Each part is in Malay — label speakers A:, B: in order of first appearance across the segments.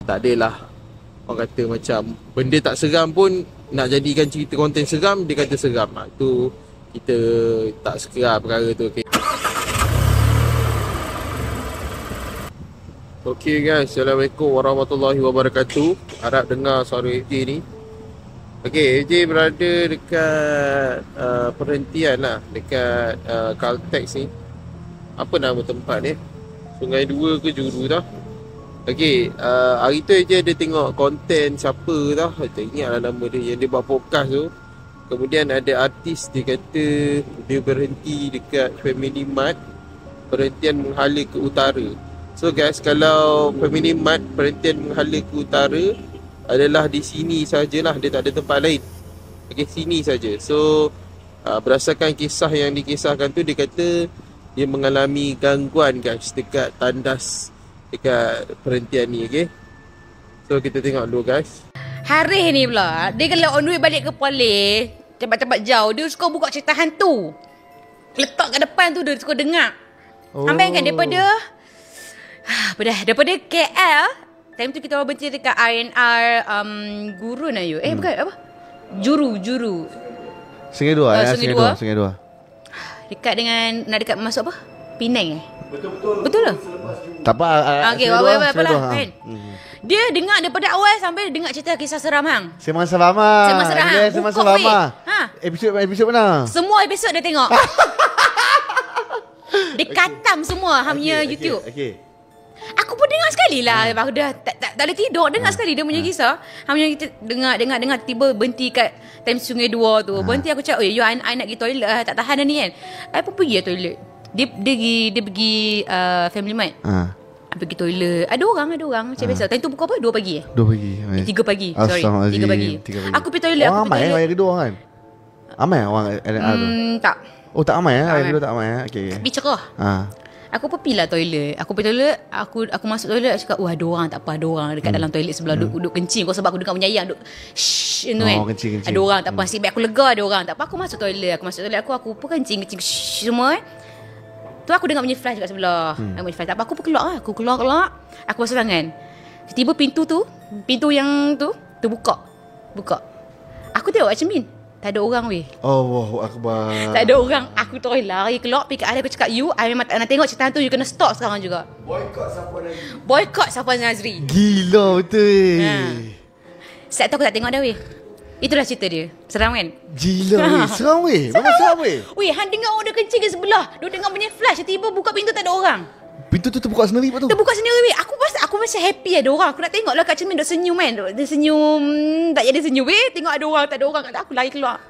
A: tak adalah orang kata macam benda tak seram pun nak jadikan cerita konten seram, dia kata seram. Tu kita tak suka perkara tu. Okay guys, Assalamualaikum warahmatullahi wabarakatuh. Harap dengar suara FJ ni. Okay, FJ berada dekat perhentian lah, dekat Caltex ni. Apa nama tempat ni? Sungai Dua ke Juru tau. Okay, hari tu FJ ada tengok konten siapa tau, tak ingat lah nama dia, yang dia buat podcast tu. Kemudian ada artis, dia kata dia berhenti dekat Family Mart, perhentian Menghala ke Utara. So guys, kalau Family Mart perhentian Menghala ke Utara adalah di sini sajalah, dia tak ada tempat lain. Okay, sini saja. So berdasarkan kisah yang dikisahkan tu, dia kata dia mengalami gangguan guys dekat tandas dekat perhentian ni. Okay, so kita tengok dulu guys.
B: Harith ni pula, dia kalau on way balik ke Kuala, cepat-cepat jauh, dia suka buka cerita hantu. Letak kat depan tu, dia suka dengar. Ambil kan daripada KL, time tu kita orang berhenti dekat RNR Gurun ayu. Bukan apa? Juru. Sungai Dua. Dekat dengan nak dekat masuk apa? Penang Betul lah.
C: Tak apa.
B: Okey, apa lah kan. Dia dengar daripada awal sampai dengar cerita kisah seram hang.
C: Sembang seram. Episod mana?
B: Semua episod dia tengok. Dia katam semua hamnya YouTube.
C: Okey.
B: Aku pun dengar sekali lah. Aku dah tak boleh tidur. Dengar sekali dia punya kisah. Hamnya kita dengar tiba berhenti kat time Sungai Dua tu. Berhenti, aku cakap, I nak pergi toilet lah. Tak tahan dah ni kan. I pun pergi lah toilet. Dia pergi Family Mart. Pergi toilet. Ada orang macam biasa. Time tu pukul apa? 2 pagi
C: 2 pagi.
B: 3 pagi. Sorry, 3 pagi. Aku pergi toilet.
C: Orang ramai yang kedua kan? Amai orang LNR tu?
B: Tak.
C: Oh, tak amai yang kedua tak amai. Okay.
B: Tapi cerah. Aku pergi lah toilet. Aku pergi toilet, aku masuk toilet, aku cakap, ada orang tak apa, ada orang dekat dalam toilet sebelah duduk kencing. Kau sebab aku dengar punya ayam duduk shh tu kan.
C: Kencing.
B: Ada orang tak apa, nasib baik aku lega ada orang. Tak apa, aku masuk toilet. Aku pun kencing shh semua tu aku dengar bunyi flash kat sebelah. Bunyi flash. Tak apa, aku pun keluar. Aku basuh tangan. Tiba-tiba pintu yang tu terbuka. Aku tengok kat cermin. Tak ada orang weh.
C: Allahu Akbar.
B: Tak ada orang. Aku terus lari keluar, pergi kat Alif. Aku cakap, I memang tak nak tengok cerita tu. You kena stop sekarang juga. Boykot Safwan Nazri.
C: Gila betul.
B: Saat tu aku tak tengok dah weh. Itulah cerita dia. Seram kan?
C: Gila weh. Seram weh. Memang seram weh.
B: Weh, han dengar orang dia kencing ke sebelah. Dia dengar bunyi flash. Tiba buka pintu tak ada orang.
C: Pintu tu terbuka sendiri lepas tu?
B: Terbuka sendiri weh. Aku masih happy ada orang. Aku nak tengok lah kat cermin. Dia senyum kan. Dia senyum. Tak jadi senyum weh. Tengok ada orang. Tak ada orang. Aku lari keluar.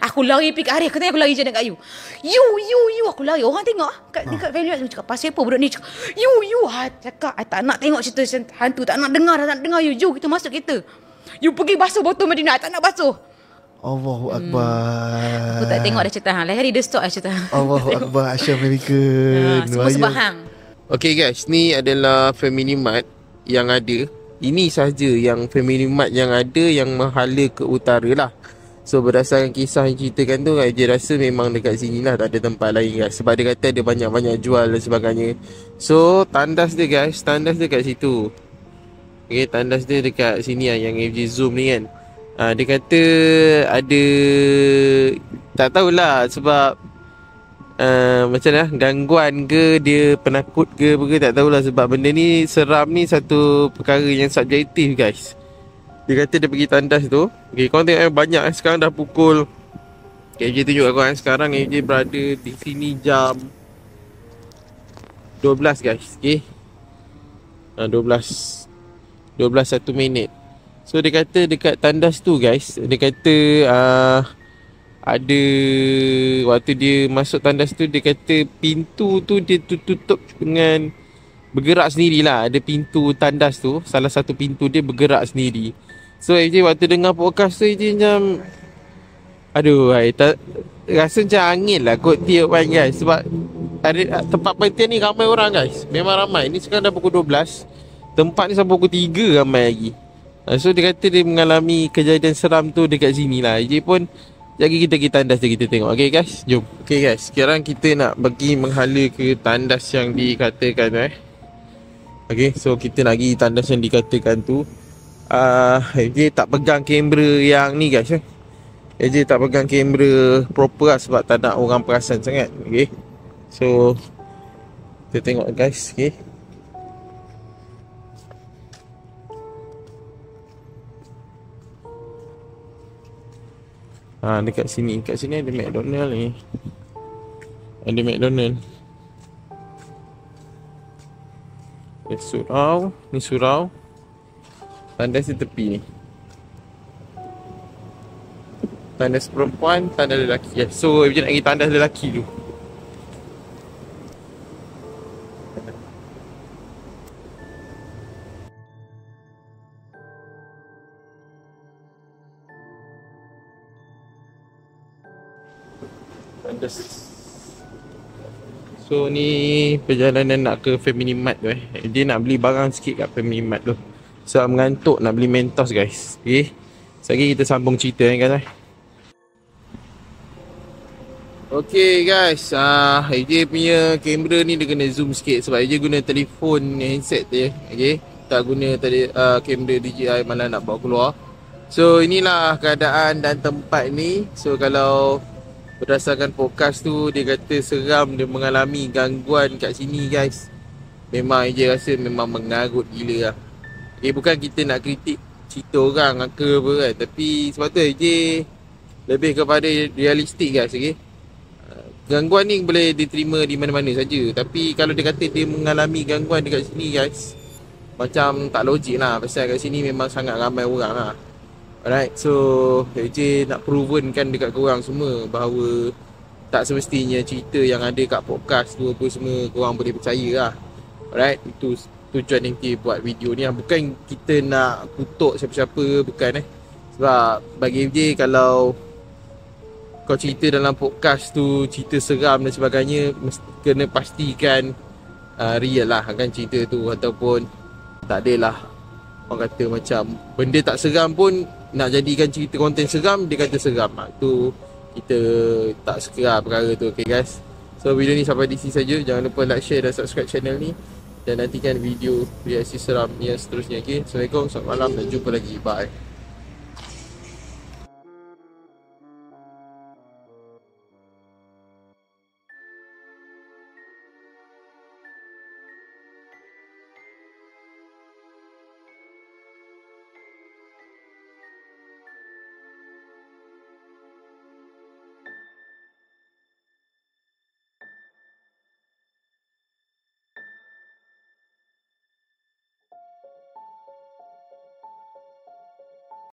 B: Aku lari pergi kat Arif. Aku lari je dekat you. You. Aku lari. Orang tengok. Dekat value. Aku cakap, pasal apa budak ni? Cakap, you. Cakap, I tak nak tengok cerita hantu. Tak nak dengar. You. Jom kita masuk kereta. You pergi basuh botol Madinah. I tak nak basuh.
C: Allahu Akbar.
B: Aku tak tengok dah cerita hang. Lain hari dia stop dah cerita hang.
C: Allahu Akbar. Asyik Amerika.
B: Semua sebab hang.
A: Okay guys, ni adalah Family Mart yang ada. Ini sahaja yang Family Mart yang ada yang Menghala ke Utara lah. So berdasarkan kisah yang ceritakan tu, dia rasa memang dekat sini lah, tak ada tempat lain guys. Sebab dia kata ada banyak-banyak jual dan sebagainya. So tandas dia guys, tandas dia kat situ. Okay, tandas dia dekat sini lah, yang FJ zoom ni kan. Dia kata ada, tak tahulah sebab macam mana, gangguan ke, dia penakut ke apa ke, tak tahulah. Sebab benda ni seram ni satu perkara yang subjektif guys. Dia kata dia pergi tandas tu. Okay, korang tengok banyak sekarang dah pukul, FJ tunjuk kat korang sekarang FJ berada di sini jam 12 guys. Okay, 12 1 minit. So dia kata dekat tandas tu guys, dia kata ada, waktu dia masuk tandas tu, dia kata pintu tu dia tutup dengan bergerak sendirilah. Ada pintu tandas tu, salah satu pintu dia bergerak sendiri. So FJ waktu dengar podcast tu, FJ macam aduh, rasa macam angin lah kot tiup kan guys. Sebab ada tempat penghentian ni ramai orang guys. Memang ramai. Ni sekarang dah pukul 12. Tempat ni sampai pukul 3 ramai lagi. So dia kata dia mengalami kejadian seram tu dekat sini lah. FJ pun jadi kita pergi tandas je, kita tengok. Okay guys, jom. Okay guys, sekarang kita nak pergi menghala ke tandas yang dikatakan Okay, so kita nak pergi tandas yang dikatakan tu. AJ tak pegang kamera yang ni guys. AJ tak pegang kamera proper lah, sebab tak nak orang perasan sangat. Okay, so kita tengok guys. Okay, dekat sini ada McDonald ni. Ada McDonald. Surau. Ni surau. Tandas di tepi ni. Tandas perempuan, tandas lelaki. So kita nak pergi tandas lelaki tu. Tandas. So ni perjalanan nak ke Family Mart tu Dia nak beli barang sikit kat Family Mart tu. So mengantuk nak beli Mentos guys. Okay, sekejap kita sambung cerita guys. Okay guys, AJ punya kamera ni dia kena zoom sikit sebab AJ guna telefon handset dia. Okay, tak guna tadi kamera DJI, malah nak bawa keluar. So inilah keadaan dan tempat ni. So kalau berdasarkan podcast tu, dia kata seram, dia mengalami gangguan kat sini guys. Memang AJ rasa memang mengarut gila lah. Bukan kita nak kritik cerita orang ke apa kan, tapi sebab tu AJ lebih kepada realistik guys. Okay, gangguan ni boleh diterima di mana-mana saja, tapi kalau dia kata dia mengalami gangguan dekat sini guys, macam tak logik lah. Pasal kat sini memang sangat ramai orang lah. Alright, so AJ nak provenkan dekat korang semua bahawa tak semestinya cerita yang ada kat podcast tu apa semua korang boleh percaya lah. Alright, itu tujuan yang kita buat video ni. Bukan kita nak kutuk siapa-siapa, bukan sebab bagi AJ, kalau kau cerita dalam podcast tu cerita seram dan sebagainya, kena pastikan real lah kan cerita tu, ataupun tak adalah orang kata macam benda tak seram pun nak jadikan cerita konten seram, dia kata seram. Tu kita tak suka perkara tu. Okay guys, so video ni sampai di sini saja. Jangan lupa like, share dan subscribe channel ni, dan nantikan video reaksi seram yang seterusnya. Okay, Assalamualaikum, selamat malam dan jumpa lagi. Bye.